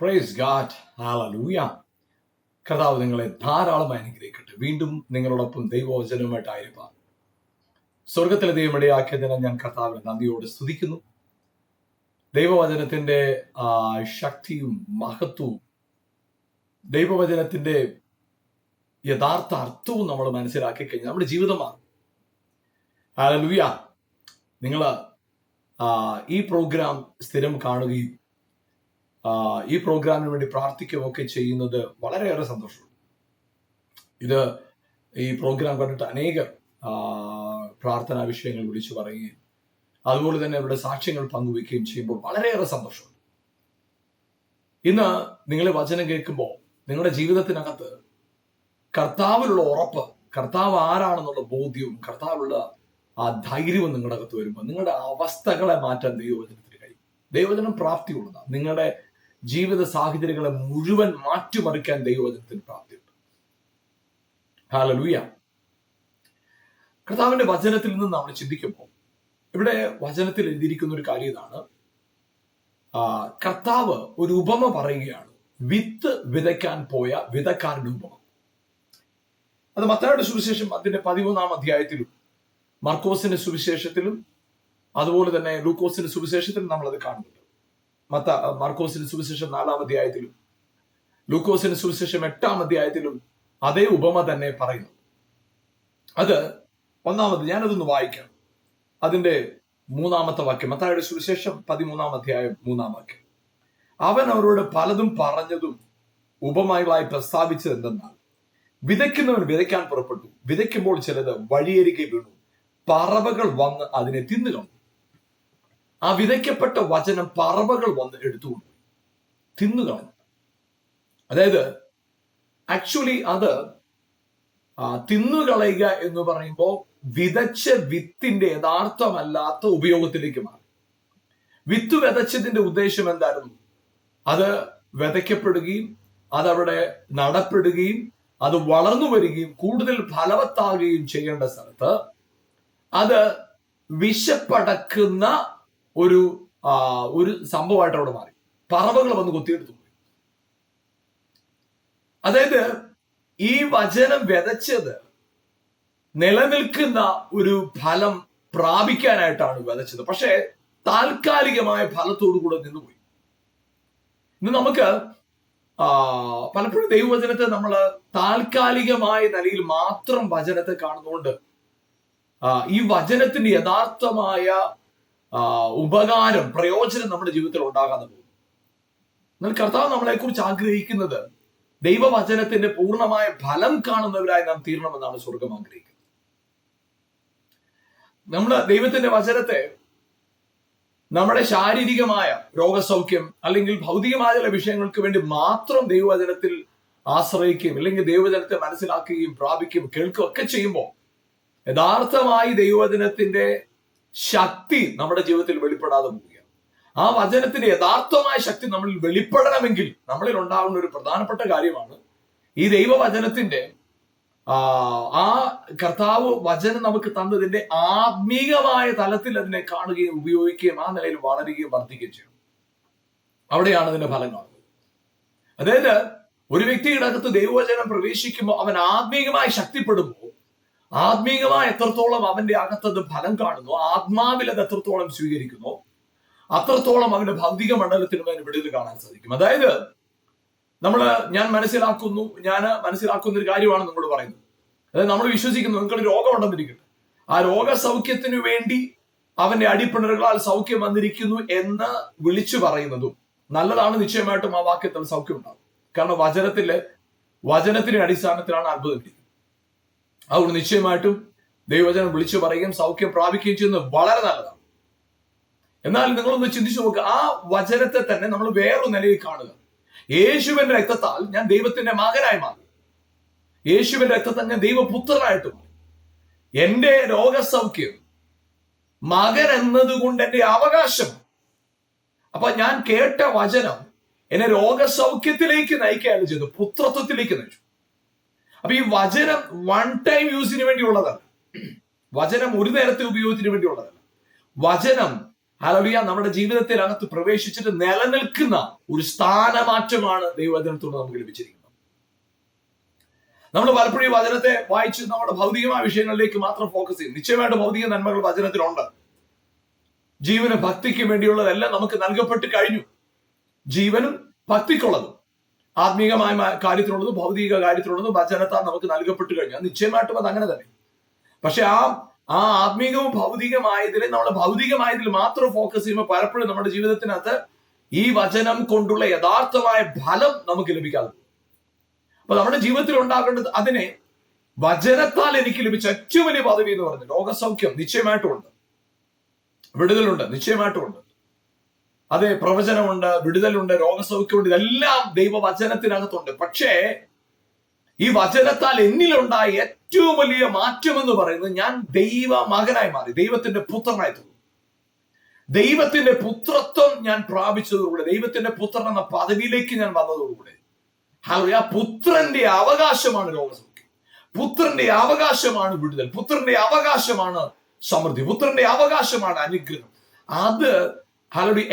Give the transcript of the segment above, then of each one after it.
Price God, hallelujah. കർത്താവ് നിങ്ങളെ ധാരാളമായി അനുഗ്രഹിക്കട്ടെ. വീണ്ടും നിങ്ങളോടൊപ്പം ദൈവവചനവുമായിട്ടായിരിക്കാം. സ്വർഗത്തിലെ ദൈവമിടയാക്കിയതിനെ ഞാൻ കർത്താവിനെ നന്ദിയോട് സ്തുതിക്കുന്നു. ദൈവവചനത്തിന്റെ ശക്തിയും മഹത്വവും ദൈവവചനത്തിന്റെ യഥാർത്ഥ അർത്ഥവും നമ്മൾ മനസ്സിലാക്കി കഴിഞ്ഞാൽ നമ്മുടെ ജീവിതം മാറും. ഹല്ലേലൂയ. നിങ്ങൾ ഈ പ്രോഗ്രാം സ്ഥിരം കാണുകയും ഈ പ്രോഗ്രാമിന് വേണ്ടി പ്രാർത്ഥിക്കുകയൊക്കെ ചെയ്യുന്നത് വളരെയേറെ സന്തോഷമുണ്ട്. ഈ പ്രോഗ്രാം കണ്ടിട്ട് അനേകർ പ്രാർത്ഥനാ വിഷയങ്ങൾ വിളിച്ചു പറയുകയും അതുപോലെ തന്നെ അവരുടെ സാക്ഷ്യങ്ങൾ പങ്കുവയ്ക്കുകയും ചെയ്യുമ്പോൾ വളരെയേറെ സന്തോഷമുണ്ട്. ഇന്ന് നിങ്ങൾ വചനം കേൾക്കുമ്പോൾ നിങ്ങളുടെ ജീവിതത്തിനകത്ത് കർത്താവിലുള്ള ഉറപ്പ്, കർത്താവ് ആരാണെന്നുള്ള ബോധ്യവും കർത്താവിലുള്ള ആ ധൈര്യവും നിങ്ങളുടെ അകത്ത് വരുമ്പോൾ നിങ്ങളുടെ അവസ്ഥകളെ മാറ്റാൻ ദൈവവചനത്തിന് കഴിയും. ദൈവവചനം പ്രാപ്തിയുള്ളതാണ്. നിങ്ങളുടെ ജീവിത സാഹചര്യങ്ങളെ മുഴുവൻ മാറ്റിമറിക്കാൻ ദൈവവചനത്തിന് പ്രാപ്തിയുണ്ട്. ഹല്ലേലൂയ. കർത്താവിന്റെ വചനത്തിൽ നിന്ന് നമ്മൾ ചിന്തിക്കുമ്പോൾ ഇവിടെ വചനത്തിൽ എഴുതിയിരിക്കുന്ന ഒരു കാര്യം ഇതാണ്. കർത്താവ് ഒരു ഉപമ പറയുകയാണ്. വിത്ത് വിതയ്ക്കാൻ പോയ വിതക്കാരുടെ ഉപമ. അത് മത്തായിയുടെ സുവിശേഷം അതിന്റെ 13-ാം അധ്യായത്തിലും മർക്കോസിന്റെ സുവിശേഷത്തിലും അതുപോലെ തന്നെ ലൂക്കോസിന്റെ സുവിശേഷത്തിലും നമ്മൾ അത് കാണുന്നുണ്ട്. മർക്കോസിന്റെ സുവിശേഷം 4-ാം അധ്യായത്തിലും ലൂക്കോസിന്റെ സുവിശേഷം 8-ാം അധ്യായത്തിലും അതേ ഉപമ തന്നെ പറയുന്നു. അത് ഒന്നാമത് ഞാനതൊന്ന് വായിക്കാം. അതിന്റെ 3-ാമത്തെ വാക്യം, മത്തായിയുടെ സുവിശേഷം 13-ാം അധ്യായം 3-ാം വാക്യം. അവൻ അവരോട് പലതും പറഞ്ഞതും ഉപമകളായി പ്രസ്താവിച്ചത് എന്തെന്നാൽ, വിതയ്ക്കുന്നവൻ വിതയ്ക്കാൻ പുറപ്പെട്ടു. വിതയ്ക്കുമ്പോൾ ചിലത് വഴിയരികെ വീണു, പറവകൾ വന്ന് അതിനെ തിന്നുകളഞ്ഞു. ആ വിതയ്ക്കപ്പെട്ട വചനം പറവകൾ വന്ന് എടുത്തുകൊണ്ടു തിന്നുകളഞ്ഞു. അതായത് ആക്ച്വലി അത് തിന്നുകളയുക എന്ന് പറയുമ്പോൾ വിതച്ച വിത്തിന്റെ യഥാർത്ഥമല്ലാത്ത ഉപയോഗത്തിലേക്ക് മാറി. വിത്ത് വിതച്ചതിന്റെ ഉദ്ദേശം എന്തായിരുന്നു? അത് വിതയ്ക്കപ്പെടുകയും അതവിടെ നടപ്പെടുകയും അത് വളർന്നു വരികയും കൂടുതൽ ഫലവത്താകുകയും ചെയ്യേണ്ട സ്ഥലത്ത് അത് വിശപ്പടക്കുന്ന ഒരു സംഭവമായിട്ട് അവിടെ മാറി. പറവകൾ വന്ന് കൊത്തിയെടുത്തു. അതായത് ഈ വചനം വിതച്ചത് നിലനിൽക്കുന്ന ഒരു ഫലം പ്രാപിക്കാനായിട്ടാണ് വിതച്ചത്. പക്ഷെ താൽക്കാലികമായ ഫലത്തോടു കൂടെ നിന്നുപോയി. ഇന്ന് നമുക്ക് പലപ്പോഴും ദൈവവചനത്തെ നമ്മൾ താൽക്കാലികമായ നിലയിൽ മാത്രം വചനത്തെ കാണുന്നതുകൊണ്ട് ഈ വചനത്തിന്റെ യഥാർത്ഥമായ ഉപകാരം, പ്രയോജനം നമ്മുടെ ജീവിതത്തിൽ ഉണ്ടാകാതെ പോകും. എന്നാൽ കർത്താവ് നമ്മളെ കുറിച്ച് ആഗ്രഹിക്കുന്നത് ദൈവവചനത്തിന്റെ പൂർണ്ണമായ ഫലം കാണുന്നവരായി നാം തീരണമെന്നാണ് സ്വർഗം ആഗ്രഹിക്കുന്നത്. നമ്മൾ ദൈവത്തിന്റെ വചനത്തെ നമ്മുടെ ശാരീരികമായ രോഗസൗഖ്യം അല്ലെങ്കിൽ ഭൗതികമായ ചില വിഷയങ്ങൾക്ക് വേണ്ടി മാത്രം ദൈവവചനത്തിൽ ആശ്രയിക്കുകയും അല്ലെങ്കിൽ ദൈവവചനത്തെ മനസ്സിലാക്കുകയും പ്രാപിക്കുകയും കേൾക്കുകയും ഒക്കെ ചെയ്യുമ്പോൾ യഥാർത്ഥമായി ദൈവവചനത്തിന്റെ ശക്തി നമ്മുടെ ജീവിതത്തിൽ വെളിപ്പെടാതെ പോവുകയാണ്. ആ വചനത്തിന്റെ യഥാർത്ഥമായ ശക്തി നമ്മളിൽ വെളിപ്പെടണമെങ്കിൽ നമ്മളിൽ ഉണ്ടാകുന്ന ഒരു പ്രധാനപ്പെട്ട കാര്യമാണ് ഈ ദൈവവചനത്തിന്റെ ആ കർത്താവ് വചനം നമുക്ക് തന്നതിന്റെ ആത്മീകമായ തലത്തിൽ അതിനെ കാണുകയും ഉപയോഗിക്കുകയും ആ നിലയിൽ വളരുകയും വർദ്ധിക്കുകയും ചെയ്യണം. അവിടെയാണ് അതിന്റെ ഫലം കാണുന്നത്. അതായത് ഒരു വ്യക്തിയുടെ അകത്ത് ദൈവവചനം പ്രവേശിക്കുമ്പോൾ അവൻ ആത്മീകമായി ശക്തിപ്പെടുമ്പോൾ ആത്മീകമായി എത്രത്തോളം അവന്റെ അകത്തത് ഫലം കാണുന്നു, ആത്മാവിൽ അത് എത്രത്തോളം സ്വീകരിക്കുന്നു, അത്രത്തോളം അവന്റെ ഭൗതിക മണ്ഡലത്തിനും അതിന് വിടുതൽ കാണാൻ സാധിക്കും. അതായത് ഞാൻ മനസ്സിലാക്കുന്ന ഒരു കാര്യമാണ് നമ്മളോട് പറയുന്നത്. അതായത് നമ്മൾ വിശ്വസിക്കുന്നു നിങ്ങൾക്ക് രോഗം ഉണ്ടെന്നിരിക്കട്ടെ, ആ രോഗസൗഖ്യത്തിനു വേണ്ടി അവന്റെ അടിപ്പിണറുകളാൽ സൗഖ്യം വന്നിരിക്കുന്നു എന്ന് വിളിച്ചു പറയുന്നതും നല്ലതാണ്. നിശ്ചയമായിട്ടും ആ വാക്യത്തിൽ സൗഖ്യം ഉണ്ടാകും. കാരണം വചനത്തിന്റെ അടിസ്ഥാനത്തിലാണ് അത്ഭുതം ഇരിക്കുന്നത്. അതുകൊണ്ട് നിശ്ചയമായിട്ടും ദൈവവചനം വിളിച്ചു പറയുകയും സൗഖ്യം പ്രാപിക്കുകയും ചെയ്യുന്നത് വളരെ നല്ലതാണ്. എന്നാൽ നിങ്ങളൊന്ന് ചിന്തിച്ചു നോക്കുക, ആ വചനത്തെ തന്നെ നമ്മൾ വേറൊരു നിലയിൽ കാണുക. യേശുവിന്റെ രക്തത്താൽ ഞാൻ ദൈവത്തിന്റെ മകനായി മാറി, യേശുവിന്റെ രക്തത്താൽ ഞാൻ ദൈവപുത്രനായിട്ട് മാറി. എന്റെ രോഗസൗഖ്യം മകൻ എന്നതുകൊണ്ട് എന്റെ അവകാശം. അപ്പൊ ഞാൻ കേട്ട വചനം എന്നെ രോഗസൗഖ്യത്തിലേക്ക് നയിക്കുകയാണ് ചെയ്തത്, പുത്രത്വത്തിലേക്ക് നയിച്ചു. അപ്പൊ ഈ വചനം വൺ ടൈം യൂസിന് വേണ്ടിയുള്ളതല്ല. വചനം ഒരു നേരത്തെ ഉപയോഗത്തിന് വേണ്ടിയുള്ളതല്ല. വചനം ഹല്ലേലൂയ. നമ്മുടെ ജീവിതത്തിനകത്ത് പ്രവേശിച്ചിട്ട് നിലനിൽക്കുന്ന ഒരു സ്ഥാനമാറ്റമാണ് ദൈവവചനത്തോട് നമുക്ക് ലഭിച്ചിരിക്കുന്നത്. നമ്മൾ പലപ്പോഴും ഈ വചനത്തെ വായിച്ച് നമ്മുടെ ഭൗതികമായ വിഷയങ്ങളിലേക്ക് മാത്രം ഫോക്കസ് ചെയ്യും. നിശ്ചയമായിട്ട് ഭൗതിക നന്മകൾ വചനത്തിലുണ്ട്. ജീവനും ഭക്തിക്കും വേണ്ടിയുള്ളതെല്ലാം നമുക്ക് നൽകപ്പെട്ട് കഴിഞ്ഞു. ജീവനും ഭക്തിക്കുള്ളതും ആത്മീകമായ കാര്യത്തിലുള്ളതും ഭൗതിക കാര്യത്തിലുള്ളതും വചനത്താൽ നമുക്ക് നൽകപ്പെട്ട് കഴിഞ്ഞു. നിശ്ചയമായിട്ടും അത് അങ്ങനെ തന്നെ. പക്ഷെ ആ ആത്മീകവും ഭൗതികമായതിൽ നമ്മൾ ഭൗതികമായതിൽ മാത്രം ഫോക്കസ് ചെയ്യുമ്പോൾ പലപ്പോഴും നമ്മുടെ ജീവിതത്തിനകത്ത് ഈ വചനം കൊണ്ടുള്ള യഥാർത്ഥമായ ഫലം നമുക്ക് ലഭിക്കാതെ. അപ്പൊ നമ്മുടെ ജീവിതത്തിൽ ഉണ്ടാകേണ്ടത് അതിനെ വചനത്താൽ എനിക്ക് ലഭിച്ച ഏറ്റവും വലിയ പദവി എന്ന് പറയുന്നത് രോഗസൗഖ്യം നിശ്ചയമായിട്ടും ഉണ്ട്, വിടുതലുണ്ട്, നിശ്ചയമായിട്ടും ഉണ്ട്. അതെ, പ്രവചനമുണ്ട്, വിടുതലുണ്ട്, രോഗസൗഖ്യമുണ്ട്, ഇതെല്ലാം ദൈവവചനത്തിനകത്തുണ്ട്. പക്ഷേ ഈ വചനത്താൽ എന്നിലുണ്ടായ ഏറ്റവും വലിയ മാറ്റം എന്ന് പറയുന്നത് ഞാൻ ദൈവ മകനായി മാറി, ദൈവത്തിന്റെ പുത്രനായി തീർന്നു. ദൈവത്തിന്റെ പുത്രത്വം ഞാൻ പ്രാപിച്ചതോടുകൂടെ, ദൈവത്തിന്റെ പുത്രൻ എന്ന പദവിയിലേക്ക് ഞാൻ വന്നതോടുകൂടെ, ആ പുത്രന്റെ അവകാശമാണ് രോഗസൗഖ്യം, പുത്രന്റെ അവകാശമാണ് വിടുതൽ, പുത്രന്റെ അവകാശമാണ് സമൃദ്ധി, പുത്രന്റെ അവകാശമാണ് അനുഗ്രഹം. അത്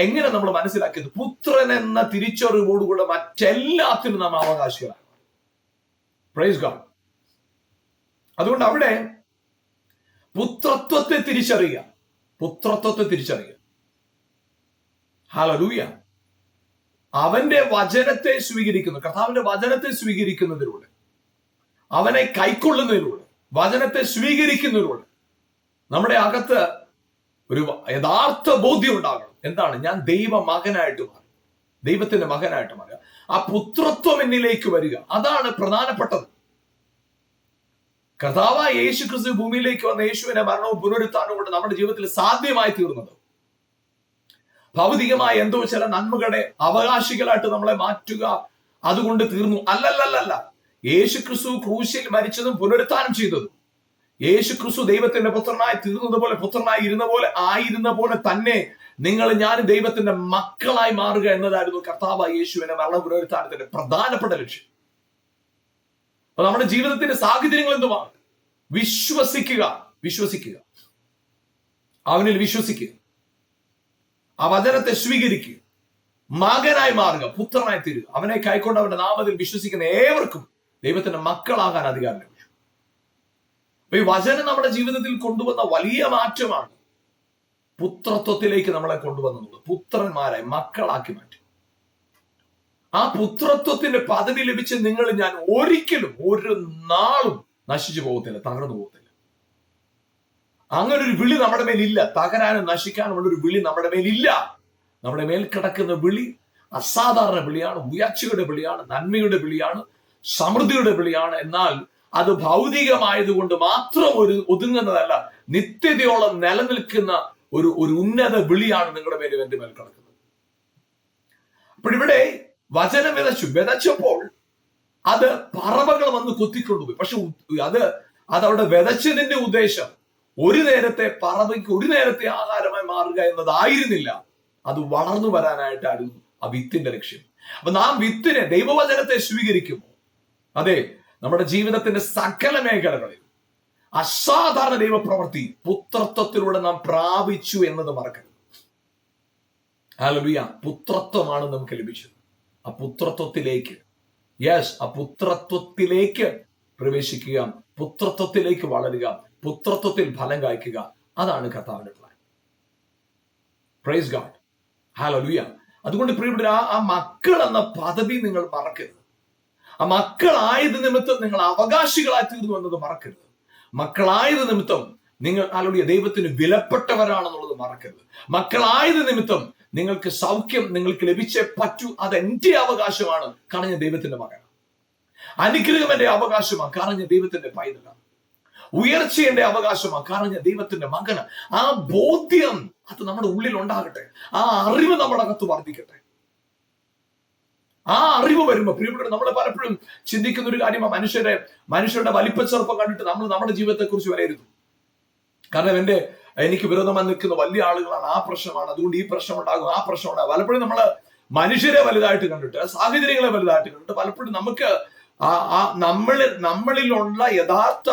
എങ്ങനെ നമ്മൾ മനസ്സിലാക്കിയത്? പുത്രൻ എന്ന തിരിച്ചറിവോടുകൂടെ മറ്റെല്ലാത്തിനും നാം അവകാശികളാണ്. Price God. അതുകൊണ്ട് അവിടെ പുത്രത്വത്തെ തിരിച്ചറിയുക, പുത്രത്വത്തെ തിരിച്ചറിയുക. ഹല്ലേലൂയ. അവന്റെ വചനത്തെ സ്വീകരിക്കുന്നു, കർത്താവിന്റെ വചനത്തെ സ്വീകരിക്കുന്നതിലൂടെ, അവനെ കൈക്കൊള്ളുന്നതിലൂടെ, വചനത്തെ സ്വീകരിക്കുന്നതിലൂടെ നമ്മുടെ അകത്ത് ഒരു യഥാർത്ഥ ബോധ്യം ഉണ്ടാകണം. എന്താണ്? ഞാൻ ദൈവ മകനായിട്ട് മാറി, ദൈവത്തിന്റെ മകനായിട്ട് മാറുക. ആ പുത്രത്വം എന്നിലേക്ക് വരിക, അതാണ് പ്രധാനപ്പെട്ടത്. കർത്താവായ യേശു ക്രിസ്തു ഭൂമിയിലേക്ക് വന്ന യേശുവിന്റെ മരണവും പുനരുത്ഥാനവും കൊണ്ട് നമ്മുടെ ജീവിതത്തിൽ സാധ്യമായി തീർന്നത് ഭൗതികമായ എന്തോ ചില നന്മകളുടെ അവകാശികളായിട്ട് നമ്മളെ മാറ്റുക അതുകൊണ്ട് തീർന്നു അല്ലല്ലല്ല. യേശു ക്രിസ്തു ക്രൂശിൽ മരിച്ചതും പുനരുത്ഥാനം ചെയ്തതും, യേശു ക്രിസ്തു ദൈവത്തിന്റെ പുത്രനായി തീർന്നതുപോലെ, പുത്രനായി ആയിരുന്ന പോലെ തന്നെ നിങ്ങൾ ഞാനും ദൈവത്തിന്റെ മക്കളായി മാറുക എന്നതായിരുന്നു കർത്താവായ യേശുവിന്റെ മരണ പുനരുത്ഥാനത്തിന്റെ പ്രധാനപ്പെട്ട ലക്ഷ്യം. അപ്പൊ നമ്മുടെ ജീവിതത്തിന്റെ സാഹചര്യങ്ങൾ എന്തുമാണ്? വിശ്വസിക്കുക, അവനിൽ വിശ്വസിക്കുക, ആ വചനത്തെ സ്വീകരിക്കുക, മകനായി മാറുക, പുത്രനായി തീരുക. അവനെ കൈക്കൊണ്ട് അവന്റെ നാമത്തിൽ വിശ്വസിക്കുന്ന ഏവർക്കും ദൈവത്തിന്റെ മക്കളാകാൻ അധികാരം ലഭിച്ചു. അപ്പൊ ഈ വചനം നമ്മുടെ ജീവിതത്തിൽ കൊണ്ടുവന്ന വലിയ മാറ്റമാണ് പുത്രത്വത്തിലേക്ക് നമ്മളെ കൊണ്ടുവന്നത്. പുത്രന്മാരായി, മക്കളാക്കി മാറ്റി. ആ പുത്രത്വത്തിന്റെ പദവി ലഭിച്ച് നിങ്ങൾ ഞാൻ ഒരിക്കലും ഒരു നാളും നശിച്ചു പോകത്തില്ല, തകർന്നു പോകത്തില്ല. അങ്ങനെ ഒരു വിളി നമ്മുടെ മേലില്ല. തകരാനും നശിക്കാനുമുള്ള ഒരു വിളി നമ്മുടെ മേലില്ല. നമ്മുടെ മേൽ കിടക്കുന്ന വിളി അസാധാരണ വിളിയാണ്, ഉയർച്ചയുടെ വിളിയാണ്, നന്മയുടെ വിളിയാണ്, സമൃദ്ധിയുടെ വിളിയാണ്. എന്നാൽ അത് ഭൗതികമായതുകൊണ്ട് മാത്രം ഒതുങ്ങുന്നതല്ല, നിത്യതയോളം നിലനിൽക്കുന്ന ഒരു ഉന്നത വിളിയാണ് നിങ്ങളുടെ മേലും എന്റെ മേൽ കിടക്കുന്നത്. അപ്പോഴിവിടെ വചനം വിതച്ചപ്പോൾ അത് പറവകൾ വന്ന് കൊത്തിക്കൊണ്ടുപോയി. പക്ഷെ അതവിടെ വിതച്ചതിന്റെ ഉദ്ദേശം ഒരു നേരത്തെ പറവയ്ക്ക് ഒരു നേരത്തെ ആഹാരമായി മാറുക എന്നതായിരുന്നില്ല. അത് വളർന്നു വരാനായിട്ടായിരുന്നു ആ വിത്തിന്റെ ലക്ഷ്യം. അപ്പൊ നാം വിത്തിനെ, ദൈവവചനത്തെ സ്വീകരിക്കുമ്പോൾ, അതെ, നമ്മുടെ ജീവിതത്തിന്റെ സകല മേഖലകളിൽ അസാധാരണ ദൈവപ്രവൃത്തി പുത്രത്വത്തിലൂടെ നാം പ്രാപിച്ചു എന്നത് മറക്കരുത്. ഹല്ലേലൂയ. പുത്രത്വമാണ് നമുക്ക് ലഭിച്ചത്. ആ പുത്രത്വത്തിലേക്ക് പ്രവേശിക്കുക, പുത്രത്വത്തിലേക്ക് വളരുക, പുത്രത്വത്തിൽ ഫലം കായ്ക്കുക. അതാണ് കർത്താവിന്റെ പ്ലാൻ. Praise God. ഹല്ലേലൂയ. അതുകൊണ്ട് പ്രിയപ്പെട്ട ആ മക്കൾ എന്ന പദവി നിങ്ങൾ മറക്കരുത്. ആ മക്കളായത് നിമിത്തം നിങ്ങൾ അവകാശികളായി തീർന്നു എന്നത് മറക്കരുത്. മക്കളായത് നിമിത്തം നിങ്ങൾ ഹല്ലേലൂയ ദൈവത്തിന് വിലപ്പെട്ടവരാണെന്നുള്ളത് മറക്കരുത്. മക്കളായത് നിമിത്തം നിങ്ങൾക്ക് സൗഖ്യം നിങ്ങൾക്ക് ലഭിച്ചേ പറ്റൂ. അത് എന്റെ അവകാശമാണ്, കാരണം ഞാൻ ദൈവത്തിന്റെ മകനാണ്. അനുഗ്രഹം എന്റെ അവകാശമാണ്, കാരണം ഞാൻ ദൈവത്തിന്റെ പൈതലാണ്. ഉയർച്ച എന്റെ അവകാശമാണ്, കാരണം ഞാൻ ദൈവത്തിന്റെ മകനാണ്. ആ ബോധ്യം അത് നമ്മുടെ ഉള്ളിൽ ഉണ്ടാകട്ടെ. ആ അറിവ് നമ്മുടെ അകത്ത് വർദ്ധിക്കട്ടെ. ആ അറിവ് വരുമ്പോ പ്രിയപ്പെട്ട നമ്മൾ പലപ്പോഴും ചിന്തിക്കുന്ന ഒരു കാര്യം, മനുഷ്യരുടെ വലിപ്പച്ചെറുപ്പം കണ്ടിട്ട് നമ്മൾ നമ്മുടെ ജീവിതത്തെ കുറിച്ച് വിലയിരുത്തും. കാരണം എനിക്ക് വിരോധമായി നിൽക്കുന്ന വലിയ ആളുകളാണ്, ആ പ്രശ്നമാണ്, അതുകൊണ്ട് ഈ പ്രശ്നം ഉണ്ടാകും, ആ പ്രശ്നം ഉണ്ടാകും. പലപ്പോഴും നമ്മള് മനുഷ്യരെ വലുതായിട്ട് കണ്ടിട്ട്, സാഹചര്യങ്ങളെ വലുതായിട്ട് കണ്ടിട്ട്, പലപ്പോഴും നമുക്ക് നമ്മളിലുള്ള യഥാർത്ഥ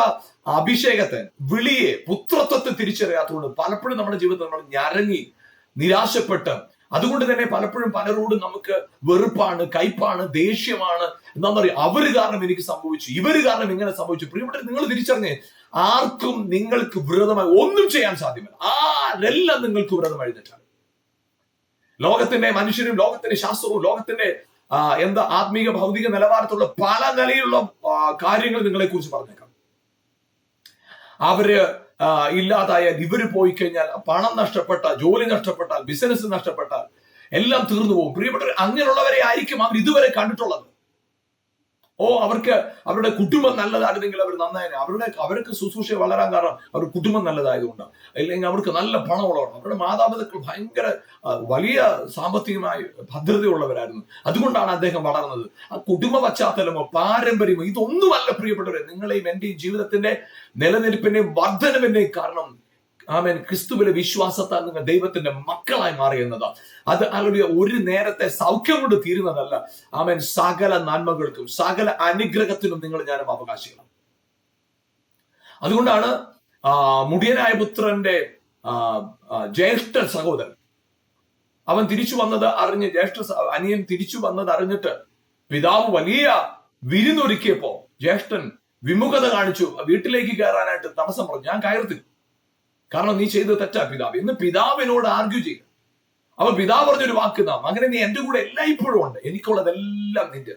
അഭിഷേകത്തെ, വിളിയെ, പുത്രത്വത്തെ തിരിച്ചറിയാത്തതുകൊണ്ട് പലപ്പോഴും നമ്മുടെ ജീവിതത്തിൽ നമ്മൾ ഞരങ്ങി നിരാശപ്പെട്ട്, അതുകൊണ്ട് തന്നെ പലപ്പോഴും പലരോടും നമുക്ക് വെറുപ്പാണ്, കയ്പാണ്, ദേഷ്യമാണ്. എന്താ പറയുക, അവര് കാരണം എനിക്ക് സംഭവിച്ചു, ഇവര് കാരണം ഇങ്ങനെ സംഭവിച്ചു. പ്രിയപ്പെട്ടവരെ, നിങ്ങൾ തിരിച്ചറിഞ്ഞേ, ആർക്കും നിങ്ങൾക്ക് വിരോധമായി ഒന്നും ചെയ്യാൻ സാധ്യമല്ല. ആരെല്ലാം നിങ്ങൾക്ക് വിരോധമായി എഴുന്നേറ്റാണ്. ലോകത്തിന്റെ മനുഷ്യരും ലോകത്തിന്റെ ശാസ്ത്രവും ലോകത്തിന്റെ ആത്മീക ഭൗതിക നിലവാരത്തിലുള്ള പല നിലയിലുള്ള കാര്യങ്ങൾ നിങ്ങളെ കുറിച്ച് പറഞ്ഞേക്കാം. അവര് ഇല്ലാതായാൽ, ഇവര് പോയി കഴിഞ്ഞാൽ, പണം നഷ്ടപ്പെട്ടാൽ, ജോലി നഷ്ടപ്പെട്ടാൽ, ബിസിനസ് നഷ്ടപ്പെട്ടാൽ എല്ലാം തീർന്നു പോകും. പ്രിയപ്പെട്ടവർ, അങ്ങനെയുള്ളവരെ ആയിരിക്കും അവർ ഇതുവരെ കണ്ടിട്ടുള്ളത്. അവർക്ക് അവരുടെ കുടുംബം നല്ലതായിരുന്നെങ്കിൽ അവർ നന്നായി, അവർക്ക് ശുശ്രൂഷ വളരാൻ കാരണം അവരുടെ കുടുംബം നല്ലതായതുകൊണ്ടാണ്. അല്ലെങ്കിൽ അവർക്ക് നല്ല പണമുള്ളവരാണ്, അവരുടെ മാതാപിതാക്കൾ ഭയങ്കര വലിയ സാമ്പത്തികമായി ഭദ്രതയുള്ളവരായിരുന്നു. അതുകൊണ്ടാണ് അദ്ദേഹം വളർന്നത്. ആ കുടുംബ പശ്ചാത്തലമോ പാരമ്പര്യമോ ഇതൊന്നുമല്ല പ്രിയപ്പെട്ടവരെ നിങ്ങളെയും എന്റെയും ജീവിതത്തിന്റെ നിലനിൽപ്പിന്റെയും വർധനവിന്റെയും കാരണം. ആമേൻ. ക്രിസ്തുവിലെ വിശ്വാസത്താൽ നിങ്ങൾ ദൈവത്തിന്റെ മക്കളായി മാറി എന്നതാണ്. അത് അല്ലെങ്കിൽ ഒരു നേരത്തെ സൗഖ്യം കൊണ്ട് തീരുന്നതല്ല. ആമേൻ. സകല നന്മകൾക്കും സകല അനുഗ്രഹത്തിനും നിങ്ങൾ ഞാനും അവകാശികളാണ്. അതുകൊണ്ടാണ് മുടിയനായ പുത്രന്റെ ജ്യേഷ്ഠ സഹോദരൻ അവൻ തിരിച്ചു വന്നത് അറിഞ്ഞ്, അനിയൻ തിരിച്ചു വന്നത് അറിഞ്ഞിട്ട് പിതാവ് വലിയ വിരുന്നൊരുക്കിയപ്പോ ജ്യേഷ്ഠൻ വിമുഖത കാണിച്ചു. വീട്ടിലേക്ക് കയറാനായിട്ട് തടസ്സം പറഞ്ഞു. ഞാൻ കയറത്തില്ല, കാരണം നീ ചെയ്തത് തെറ്റാ പിതാവ് എന്ന് പിതാവിനോട് ആർഗ്യൂ ചെയ്യും. അപ്പൊ പിതാവ് പറഞ്ഞൊരു വാക്ക്, മകനെ നീ എന്റെ കൂടെ എല്ലായ്പ്പോഴും ഉണ്ട്, എനിക്കുള്ളതെല്ലാം നിന്റെ.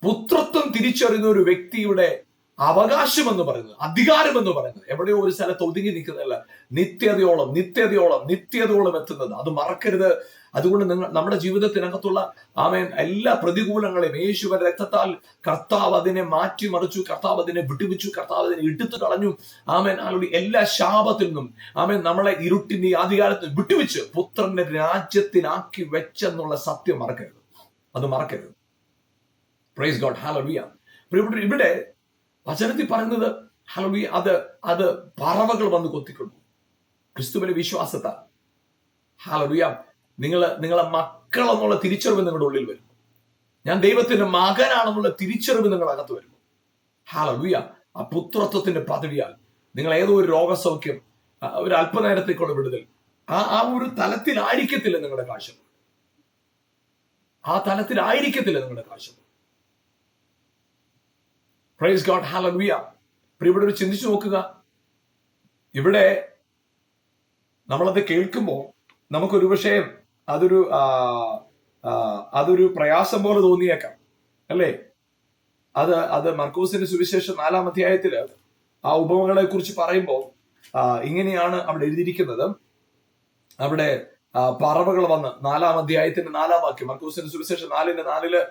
പുത്രത്വം തിരിച്ചറിയുന്ന ഒരു വ്യക്തിയുടെ അവകാശം എന്ന് പറയുന്നത്, അധികാരം എന്ന് പറയുന്നത് എവിടെയോ ഒരു സ്ഥലത്ത് ഒതുങ്ങി നിൽക്കുന്നതല്ല, നിത്യതയോളം നിത്യതയോളം നിത്യതയോളം എത്തുന്നത്. അത് മറക്കരുത്. അതുകൊണ്ട് നമ്മുടെ ജീവിതത്തിനകത്തുള്ള ആമേൻ എല്ലാ പ്രതികൂലങ്ങളെയും യേശുവിന്റെ രക്തത്താൽ കർത്താവ് അതിനെ മാറ്റിമറിച്ചു, കർത്താവ് അതിനെ വിട്ടുവെച്ചു, കർത്താവ് അതിനെ എടുത്തു കളഞ്ഞു. ആമേൻ. ആളുടെ എല്ലാ ശാപത്തിൽ നിന്നും ആമേൻ നമ്മളെ ഇരുട്ടിന്റെ അധികാരത്തിൽ വിട്ടുവെച്ച് പുത്രന്റെ രാജ്യത്തിനാക്കി വെച്ചെന്നുള്ള സത്യം മറക്കരുത്. അത് മറക്കരുത്. Praise God. ഹല്ലേലൂയ. ഇവിടെ വചനത്തിൽ പറയുന്നത് ഹല്ലേലൂയ, അത് പറവകൾ വന്ന് കൊത്തിക്കൊണ്ടു ക്രിസ്തുവിന്റെ വിശ്വാസത്താൽ. ഹല്ലേലൂയ. നിങ്ങളെ മക്കൾ എന്നുള്ള തിരിച്ചറിവ് നിങ്ങളുടെ ഉള്ളിൽ വരും. ഞാൻ ദൈവത്തിന്റെ മകനാണെന്നുള്ള തിരിച്ചറിവ് നിങ്ങളുടെ അകത്ത് വരും. ഹല്ലേലൂയ. ആ പുത്രത്വത്തിന്റെ പദവിയാൽ നിങ്ങൾ ഏതോ ഒരു രോഗസൗഖ്യം, ഒരു അല്പനേരത്തേക്കുള്ള വിടുതൽ, ആ ഒരു തലത്തിലായിരിക്കത്തില്ല നിങ്ങളുടെ കാഴ്ചപ്പാട്. ആ തലത്തിലായിരിക്കത്തില്ല നിങ്ങളുടെ കാഴ്ചപ്പാട്. Praise God. ഹല്ലേലൂയ. ഇവിടെ ഒരു ചിന്തിച്ചു നോക്കുക. ഇവിടെ നമ്മളത് കേൾക്കുമ്പോൾ നമുക്കൊരു പക്ഷേ അതൊരു പ്രയാസം പോലെ തോന്നിയേക്കാം, അല്ലേ? അത് മർക്കോസിന്റെ സുവിശേഷം 4-ാം അധ്യായത്തില് ആ ഉപമകളെ കുറിച്ച് പറയുമ്പോൾ ഇങ്ങനെയാണ് അവിടെ എഴുതിയിരിക്കുന്നത്. അവിടെ പറവകൾ വന്ന് 4-ാം അധ്യായത്തിന്റെ 4-ാം വാക്യം, മർക്കോസിന്റെ സുവിശേഷം 4:4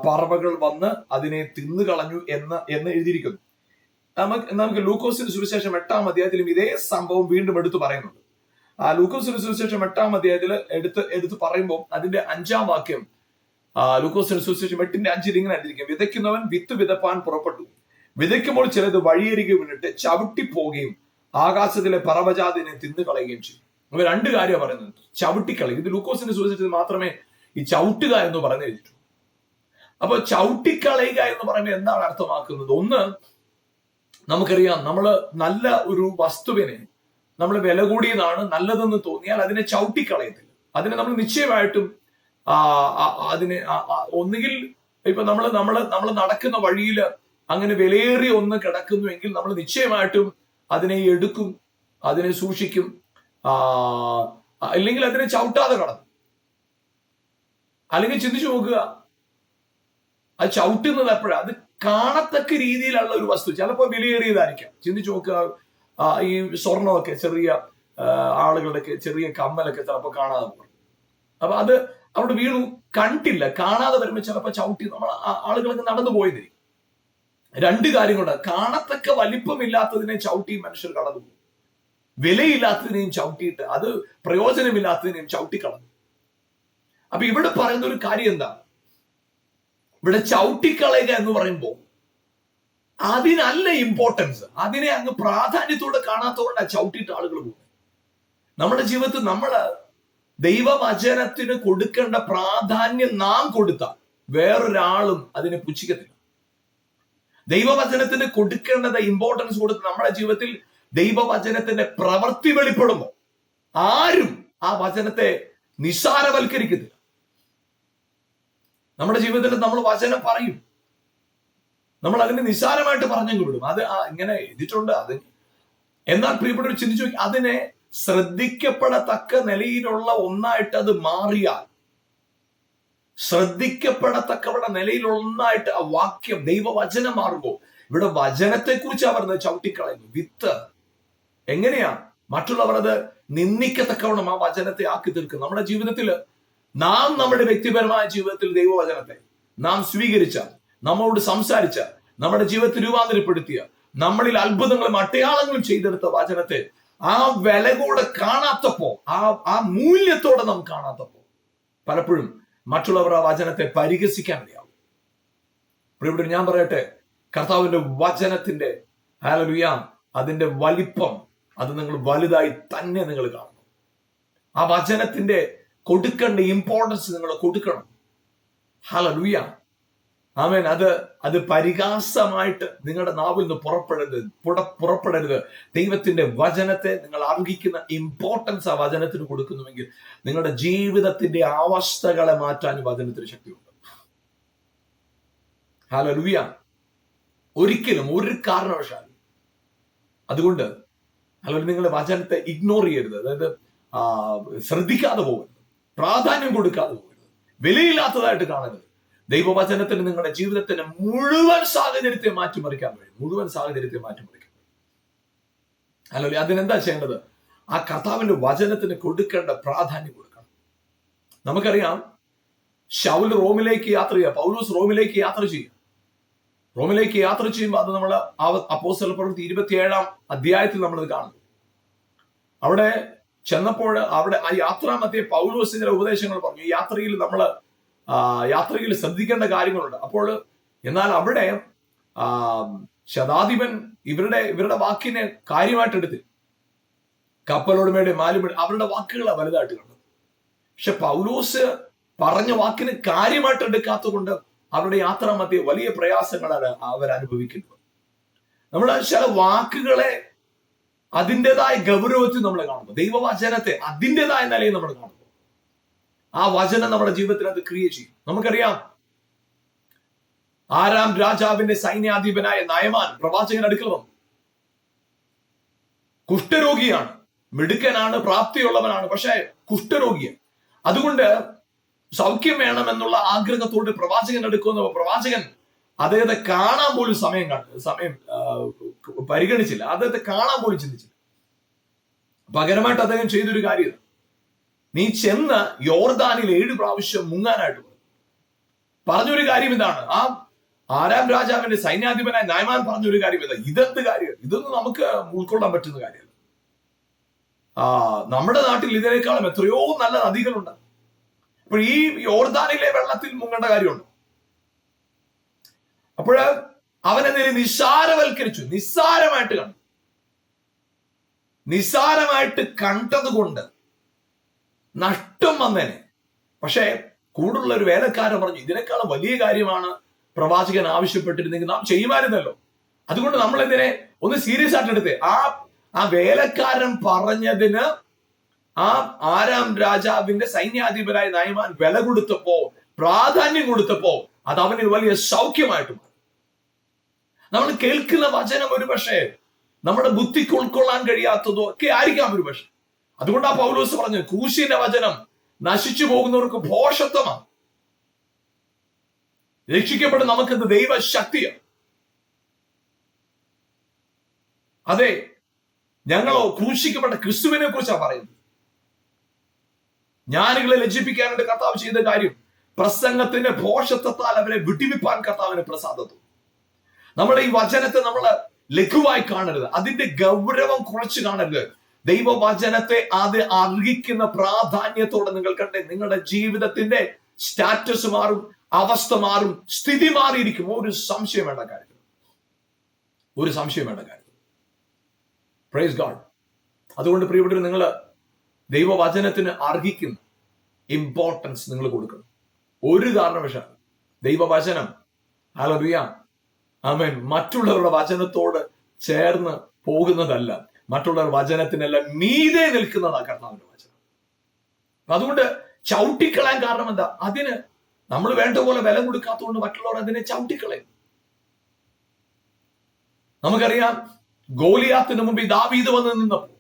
പറവകൾ വന്ന് അതിനെ തിന്നു കളഞ്ഞു എന്ന് എഴുതിയിരിക്കുന്നു. നമുക്ക് ലൂക്കോസിന്റെ സുവിശേഷം 8-ാം അധ്യായത്തിലും ഇതേ സംഭവം വീണ്ടും എടുത്തു പറയുന്നുണ്ട്. ലൂക്കോസിന്റെ സുവിശേഷം 8-ാം അധ്യായത്തിൽ എടുത്ത് പറയുമ്പോൾ അതിന്റെ 5-ാം വാക്യം, ലൂക്കോസിന്റെ സുവിശേഷം 8:5 ഇങ്ങനെ എഴുതിയിരിക്കും: വിതയ്ക്കുന്നവൻ വിത്ത് വിതപ്പാൻ പുറപ്പെട്ടു. വിതയ്ക്കുമ്പോൾ ചിലത് വഴിയരികെ വീണിട്ട് ചവിട്ടിപ്പോകുകയും ആകാശത്തിലെ പറവജാതിനെ തിന്നു കളയുകയും ചെയ്യും. അപ്പൊ രണ്ട് കാര്യമാണ് പറയുന്നത്. ചവിട്ടിക്കളയും. ഇത് ലൂക്കോസിന്റെ സുവിശേഷത്തിൽ മാത്രമേ ഈ ചവിട്ടുക എന്ന് പറഞ്ഞു കഴിഞ്ഞിട്ടുള്ളൂ. അപ്പൊ ചവിട്ടിക്കളയുക എന്ന് പറയുമ്പോൾ എന്താണ് അർത്ഥമാക്കുന്നത്? ഒന്ന്, നമുക്കറിയാം, നമ്മള് നല്ല ഒരു വസ്തുവിനെ നമ്മൾ വില കൂടിയതാണ് നല്ലതെന്ന് തോന്നിയാൽ അതിനെ ചവിട്ടിക്കളയത്തില്ല. അതിനെ നമ്മൾ നിശ്ചയമായിട്ടും അതിനെ ഒന്നുകിൽ ഇപ്പൊ നമ്മൾ നടക്കുന്ന വഴിയിൽ അങ്ങനെ വിലയേറിയ ഒന്ന് കിടക്കുന്നുവെങ്കിൽ നമ്മൾ നിശ്ചയമായിട്ടും അതിനെ എടുക്കും, അതിനെ സൂക്ഷിക്കും, അല്ലെങ്കിൽ അതിനെ ചവിട്ടാതെ കടന്നു. അല്ലെങ്കിൽ ചിന്തിച്ചു നോക്കുക, അത് ചവിട്ടുന്നത് എപ്പോഴാണ്? അത് കാണത്തക്ക രീതിയിലുള്ള ഒരു വസ്തു, ചിലപ്പോൾ വിലയേറിയതായിരിക്കാം. ചിന്തിച്ചു നോക്കുക, ഈ സ്വർണമൊക്കെ, ചെറിയ ആളുകളുടെ ചെറിയ കമ്മലൊക്കെ ചിലപ്പോൾ കാണാതെ പോകും. അപ്പൊ അത് അവിടെ വീണു, കണ്ടില്ല, കാണാതെ വരുമ്പോൾ ചിലപ്പോൾ ചവിട്ടി നമ്മൾ ആളുകളൊക്കെ നടന്നു പോയതിരിക്കും. രണ്ട് കാര്യങ്ങളുണ്ട്. കാണത്തക്ക വലിപ്പമില്ലാത്തതിനെ ചവിട്ടി മനുഷ്യർ കടന്നു പോകും, വിലയില്ലാത്തതിനെയും ചവിട്ടിയിട്ട്, അത് പ്രയോജനമില്ലാത്തതിനെയും ചവിട്ടിക്കളഞ്ഞു. അപ്പൊ ഇവിടെ പറയുന്ന ഒരു കാര്യം എന്താ? ഇവിടെ ചവിട്ടിക്കളയുക എന്ന് പറയുമ്പോൾ അതിനല്ല ഇമ്പോർട്ടൻസ്, അതിനെ അങ്ങ് പ്രാധാന്യത്തോടെ കാണാത്തതുകൊണ്ടാണ് ചവിട്ടിയിട്ട് ആളുകൾ പോകുന്നത്. നമ്മുടെ ജീവിതത്തിൽ നമ്മള് ദൈവവചനത്തിന് കൊടുക്കേണ്ട പ്രാധാന്യം നാം കൊടുത്താൽ വേറൊരാളും അതിനെ പുച്ഛിക്കത്തില്ല. ദൈവവചനത്തിന് കൊടുക്കേണ്ടത് ഇമ്പോർട്ടൻസ് കൊടുത്ത് നമ്മുടെ ജീവിതത്തിൽ ദൈവവചനത്തിന്റെ പ്രവൃത്തി വെളിപ്പെടുമ്പോൾ ആരും ആ വചനത്തെ നിസ്സാരവൽക്കരിക്കുന്നില്ല. നമ്മുടെ ജീവിതത്തിൽ നമ്മൾ വചനം പറയും, നമ്മൾ അതിനെ നിസ്സാരമായിട്ട് പറഞ്ഞെങ്കിൽ വിടും. അത് ഇങ്ങനെ എഴുതിയിട്ടുണ്ട് അത്. എന്നാൽ പ്രിയപ്പെട്ടവർ ചിന്തിച്ചു, അതിനെ ശ്രദ്ധിക്കപ്പെടത്തക്ക നിലയിലുള്ള ഒന്നായിട്ട് അത് മാറിയാൽ, ശ്രദ്ധിക്കപ്പെടത്തക്കവണ നിലയിലുള്ള ഒന്നായിട്ട് ആ വാക്യം, ദൈവവചനം മാറുമ്പോൾ, ഇവിടെ വചനത്തെ കുറിച്ച് അവർ ചവിട്ടിക്കളയുന്നു. വിത്ത് എങ്ങനെയാ മറ്റുള്ളവർ അത് നിന്ദിക്കത്തക്കവണ്ണം ആ വചനത്തെ ആക്കി തീർക്കും. നമ്മുടെ ജീവിതത്തിൽ നാം നമ്മുടെ വ്യക്തിപരമായ ജീവിതത്തിൽ ദൈവവചനത്തെ നാം സ്വീകരിച്ച, നമ്മളോട് സംസാരിച്ച, നമ്മുടെ ജീവിതത്തിൽ രൂപാന്തരപ്പെടുത്തിയ, നമ്മളിൽ അത്ഭുതങ്ങളും അടയാളങ്ങളും ചെയ്തെടുത്ത വചനത്തെ ആ വില കൂടെ കാണാത്തപ്പോ, ആ മൂല്യത്തോടെ നാം കാണാത്തപ്പോ, പലപ്പോഴും മറ്റുള്ളവർ ആ വചനത്തെ പരിഹസിക്കാൻ ഇടയാവും. ഇവിടെ ഞാൻ പറയട്ടെ, കർത്താവിന്റെ വചനത്തിന്റെ ഹല്ലേലൂയ അതിന്റെ വലിപ്പം, അത് നിങ്ങൾ വലുതായി തന്നെ നിങ്ങൾ കാണണം. ആ വചനത്തിന്റെ കൊടുക്കേണ്ട ഇമ്പോർട്ടൻസ് നിങ്ങൾ കൊടുക്കണം. ഹല്ലേലൂയ, ആമേൻ. അത് പരിഹാസമായിട്ട് നിങ്ങളുടെ നാവിൽ നിന്ന് പുറപ്പെടരുത്. ദൈവത്തിന്റെ വചനത്തെ നിങ്ങൾ അർഹിക്കുന്ന ഇമ്പോർട്ടൻസ് ആ വചനത്തിന് കൊടുക്കുന്നുവെങ്കിൽ നിങ്ങളുടെ ജീവിതത്തിന്റെ അവസ്ഥകളെ മാറ്റാൻ വചനത്തിന് ശക്തിയുണ്ട്. ഹല്ലേലൂയ. ഒരിക്കലും ഒരു കാരണവശാലും അതുകൊണ്ട് നിങ്ങൾ വചനത്തെ ഇഗ്നോർ ചെയ്യരുത്. അതായത് ശ്രദ്ധിക്കാതെ പോകരുത്, പ്രാധാന്യം കൊടുക്കാതെ പോകരുത്, വിലയില്ലാത്തതായിട്ട് കാണരുത്. ദൈവവചനത്തിന് നിങ്ങളുടെ ജീവിതത്തിന്റെ മുഴുവൻ സാഹചര്യത്തെ മാറ്റിമറിക്കാൻ കഴിയും. മുഴുവൻ സാഹചര്യത്തെ മാറ്റിമറിക്കാൻ കഴിയും. അല്ലല്ലോ, അതിനെന്താ ചെയ്യേണ്ടത്? ആ കർത്താവിന്റെ വചനത്തിന് കൊടുക്കേണ്ട പ്രാധാന്യം കൊടുക്കണം. നമുക്കറിയാം, ശൗൽ റോമിലേക്ക് യാത്ര ചെയ്യുക, പൗലോസ് റോമിലേക്ക് യാത്ര ചെയ്യുക. റോമിലേക്ക് യാത്ര ചെയ്യുമ്പോൾ അത് നമ്മൾ അപ്പോസ്തല പ്രവൃത്തി 27-ാം അധ്യായത്തിൽ നമ്മളത് കാണുന്നു. അവിടെ ചെന്നപ്പോൾ അവിടെ ആ യാത്രാമധ്യേ പൗലോസ് ചില ഉപദേശങ്ങൾ പറഞ്ഞു. ഈ യാത്രയിൽ ശ്രദ്ധിക്കേണ്ട കാര്യങ്ങളുണ്ട്. അപ്പോൾ എന്നാൽ അവിടെ ശതാധിപൻ ഇവരുടെ വാക്കിനെ കാര്യമായിട്ട് എടുത്ത്, കപ്പലോടുമേടെ മാലുമേടെ അവരുടെ വാക്കുകളാണ് വലുതായിട്ട് കണ്ടത്. പക്ഷെ പൗലോസ് പറഞ്ഞ വാക്കിന് കാര്യമായിട്ട് എടുക്കാത്തത് കൊണ്ട് അവരുടെ യാത്രാമധ്യേ വലിയ പ്രയാസങ്ങളാണ് അവരനുഭവിക്കുന്നത്. നമ്മൾ ചില വാക്കുകളെ അതിൻ്റെതായ ഗൗരവത്തിൽ നമ്മൾ കാണുമ്പോൾ, ദൈവവചനത്തെ അതിൻ്റെതായ നിലയിൽ നമ്മൾ കാണുമ്പോൾ, ആ വചനം നമ്മുടെ ജീവിതത്തിൽ അത് ക്രിയേറ്റ് ചെയ്യും. നമുക്കറിയാം, ആരാം രാജാവിന്റെ സൈന്യാധിപനായ നയമാൻ പ്രവാചകൻ അടുക്കൽ വന്നു. കുഷ്ഠരോഗിയാണ്, മിടുക്കനാണ്, പ്രാപ്തിയുള്ളവനാണ്, പക്ഷെ കുഷ്ഠരോഗിയാണ്. അതുകൊണ്ട് സൗഖ്യം വേണമെന്നുള്ള ആഗ്രഹത്തോട് പ്രവാചകൻ എടുക്കുന്ന പ്രവാചകൻ അദ്ദേഹത്തെ കാണാൻ പോലും സമയം പരിഗണിച്ചില്ല. അദ്ദേഹത്തെ കാണാൻ പോലും ചിന്തിച്ചില്ല. പകരമായിട്ട് അദ്ദേഹം ചെയ്തൊരു കാര്യം, നീ ചെന്ന് യോർദാനിൽ 7 പ്രാവശ്യം മുങ്ങാനായിട്ട് പറഞ്ഞൊരു കാര്യം ഇതാണ്. ആ ആരാം രാജാവിന്റെ സൈന്യാധിപനായ നയമാൻ പറഞ്ഞൊരു കാര്യം ഇതാ. ഇതെന്ത് കാര്യം? ഇതൊന്നും നമുക്ക് ഉൾക്കൊള്ളാൻ പറ്റുന്ന കാര്യമല്ല. നമ്മുടെ നാട്ടിൽ ഇതിനേക്കാളും എത്രയോ നല്ല നദികളുണ്ട്. അപ്പോൾ ഈ യോർദാനിലെ വെള്ളത്തിൽ മുങ്ങേണ്ട കാര്യമുണ്ട്. അപ്പോൾ അവനെതിരെ നിസ്സാരവൽക്കരിച്ചു, നിസ്സാരമായിട്ട് കണ്ടത് കൊണ്ട് നഷ്ടം വന്നേനെ. പക്ഷേ കൂടുള്ള ഒരു വേലക്കാരൻ പറഞ്ഞു, ഇതിനേക്കാളും വലിയ കാര്യമാണ് പ്രവാചകൻ ആവശ്യപ്പെട്ടിരുന്നെങ്കിൽ നാം ചെയ്യുമായിരുന്നല്ലോ. അതുകൊണ്ട് നമ്മൾ ഇതിനെ ഒന്ന് സീരിയസ് ആയിട്ട് എടുത്തേ. ആ വേലക്കാരൻ പറഞ്ഞതിന് ആ ആരാം രാജാവിന്റെ സൈന്യാധിപനായ നയമാൻ വില കൊടുത്തപ്പോ, പ്രാധാന്യം കൊടുത്തപ്പോ, അത് അവന് വലിയ സൗഖ്യമായിട്ട് മാറി. നമ്മൾ കേൾക്കുന്ന വചനം ഒരു പക്ഷേ നമ്മുടെ ബുദ്ധിക്ക് ഉൾക്കൊള്ളാൻ കഴിയാത്തതോ ഒക്കെ ആയിരിക്കാം ഒരു പക്ഷെ. അതുകൊണ്ടാ പൗലോസ് പറഞ്ഞു, ക്രൂശിന്റെ വചനം നശിച്ചു പോകുന്നവർക്ക് ഭോഷത്വമാണ്, രക്ഷിക്കപ്പെടുന്ന നമുക്കിത് ദൈവശക്തിയാണ്. അതെ, ഞങ്ങളോ ക്രൂശിക്കപ്പെട്ട ക്രിസ്തുവിനെ കുറിച്ചാണ് പറയുന്നത്. ജ്ഞാനികളെ ലജ്ജിപ്പിക്കാനായിട്ട് കർത്താവ് ചെയ്ത കാര്യം, പ്രസംഗത്തിന്റെ ഭോഷത്വത്താൽ അവരെ വിടിവിപ്പാൻ കർത്താവിന് പ്രസാദത്തു. നമ്മുടെ ഈ വചനത്തെ നമ്മൾ ലഘുവായി കാണരുത്, അതിന്റെ ഗൗരവം കുറച്ച് കാണരുത്. ദൈവവചനത്തെ അത് അർഹിക്കുന്ന പ്രാധാന്യത്തോടെ നിങ്ങൾ കണ്ടേ, നിങ്ങളുടെ ജീവിതത്തിന്റെ സ്റ്റാറ്റസ് മാറും, അവസ്ഥ മാറും, സ്ഥിതി മാറിയിരിക്കും. ഒരു സംശയം വേണ്ട കാര്യത്തിൽ, ഒരു സംശയം വേണ്ട കാര്യത്തിൽ. Price God. അതുകൊണ്ട് പ്രിയപ്പെട്ടവർ, നിങ്ങൾ ദൈവവചനത്തിന് അർഹിക്കുന്ന ഇമ്പോർട്ടൻസ് നിങ്ങൾ കൊടുക്കണം. ഒരു കാരണവശാലും ദൈവവചനം ഹല്ലേലൂയ ആമേൻ മറ്റുള്ളവരുടെ വചനത്തോട് ചേർന്ന് പോകുന്നതല്ല, മറ്റുള്ളവരുടെ വചനത്തിനെല്ലാം മീതെ നിൽക്കുന്നതാണ് കർത്താവിന്റെ അതുകൊണ്ട് ചവിട്ടിക്കളയാൻ കാരണം എന്താ? അതിന് നമ്മൾ വേണ്ട പോലെ വില കൊടുക്കാത്തതുകൊണ്ട് മറ്റുള്ളവർ അതിനെ ചവിട്ടിക്കളയും. നമുക്കറിയാം, ഗോലിയാത്തിന് മുമ്പ് ദാവീദ് വന്ന് നിന്നപ്പോൾ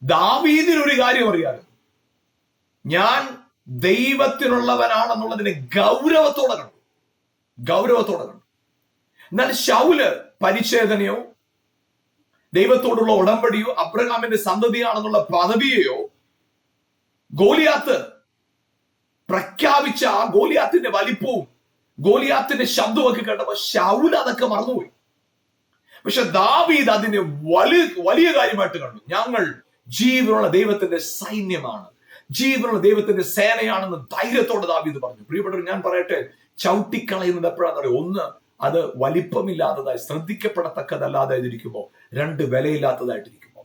ദാവീദിന് ഒരു കാര്യം അറിയാം, ഞാൻ ദൈവത്തിനുള്ളവനാണെന്നുള്ളതിനെ ഗൗരവത്തോടെ കണ്ടു. എന്നാൽ ശൗല് പരിച്ഛേദനയോ ദൈവത്തോടുള്ള ഉടമ്പടിയോ അബ്രഹാമിന്റെ സന്തതിയാണെന്നുള്ള പദവിയെയോ ഗോലിയാത്ത് പ്രഖ്യാപിച്ച ആ ഗോലിയാത്തിന്റെ വലിപ്പവും ഗോലിയാത്തിന്റെ ശബ്ദമൊക്കെ കേട്ടപ്പോൾ ശൗല് അതൊക്കെ മറന്നുപോയി. പക്ഷെ ദാവീദ് അതിനെ വലിയ കാര്യമായിട്ട് കണ്ടു. ഞങ്ങൾ ജീവനുള്ള ദൈവത്തിന്റെ സൈന്യമാണ്, ജീവനുള്ള ദൈവത്തിന്റെ സേനയാണെന്ന് ധൈര്യത്തോടെ ദാവീദ് പറഞ്ഞു. പ്രിയപ്പെട്ടവർ, ഞാൻ പറയട്ടെ, ചവിട്ടിക്കളയുന്നത് എപ്പോഴാണെന്ന് അറിയോ? ഒന്ന്, അത് വലിപ്പമില്ലാത്തതായി ശ്രദ്ധിക്കപ്പെടത്തക്കതല്ലാതായിരിക്കുമ്പോ. രണ്ട്, വിലയില്ലാത്തതായിട്ടിരിക്കുമ്പോ.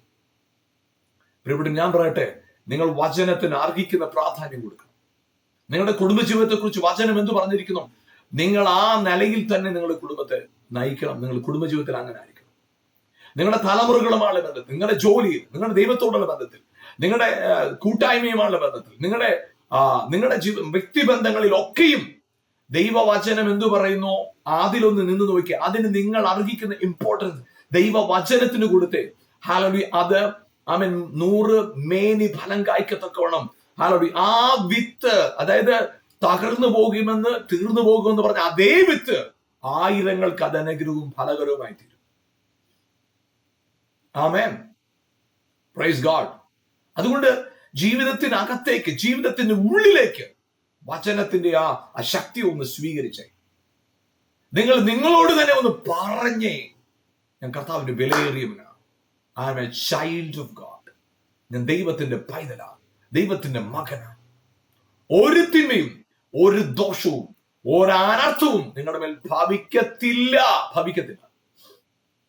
പ്രിയപ്പെട്ടവർ, ഞാൻ പറയട്ടെ, നിങ്ങൾ വചനത്തിന് അർഹിക്കുന്ന പ്രാധാന്യം കൊടുക്കണം. നിങ്ങളുടെ കുടുംബജീവിതത്തെ കുറിച്ച് വചനം എന്ത് പറഞ്ഞിരിക്കുന്നു, നിങ്ങൾ ആ നിലയിൽ തന്നെ നിങ്ങളുടെ കുടുംബത്തെ നയിക്കണം. നിങ്ങളുടെ കുടുംബജീവിതത്തിൽ അങ്ങനെ ആയിരിക്കണം. നിങ്ങളുടെ തലമുറകളുമായുള്ള ബന്ധത്തിൽ, നിങ്ങളുടെ ജോലിയിൽ, നിങ്ങളുടെ ദൈവത്തോടുള്ള ബന്ധത്തിൽ, നിങ്ങളുടെ കൂട്ടായ്മയുമായുള്ള ബന്ധത്തിൽ, നിങ്ങളുടെ വ്യക്തിബന്ധങ്ങളിൽ ഒക്കെയും ദൈവവചനം എന്തു പറയുന്നു അതിലൊന്ന് നിന്ന് നോക്കി. അതിന് നിങ്ങൾ അർഹിക്കുന്ന ഇമ്പോർട്ടൻസ് ദൈവവചനത്തിന് കൊടുത്തേ. ഹല്ലേലൂയ. അത് 100 മേനി ഫലം കായ്ക്കത്തക്കവണ്ണം, ഹല്ലേലൂയ, ആ വിത്ത്, അതായത് തകർന്നു പോകുമെന്ന്, തീർന്നു പോകുമെന്ന് പറഞ്ഞ അതേ വിത്ത് ആയിരങ്ങൾക്ക് അത് അനുഗ്രഹവും ഫലകരവുമായി തീരും. ആമേൻ. Praise God. അതുകൊണ്ട് ജീവിതത്തിനകത്തേക്ക്, ജീവിതത്തിന്റെ ഉള്ളിലേക്ക് വചനത്തിന്റെ ആ ശക്തി ഒന്ന് സ്വീകരിച്ചേ. നിങ്ങളോട് തന്നെ ഒന്ന് പറഞ്ഞേ, ഞാൻ കർത്താവിന്റെ വിലയേറിയവനാണ്. I am a child of God. ഞാൻ ദൈവത്തിന്റെ പൈതലാണ്, ദൈവത്തിന്റെ മകനാണ്. ഒരു തിന്മയും ഒരു ദോഷവും ഒരനർത്ഥവും നിങ്ങളുടെ മേൽ ഭവിക്കത്തില്ല.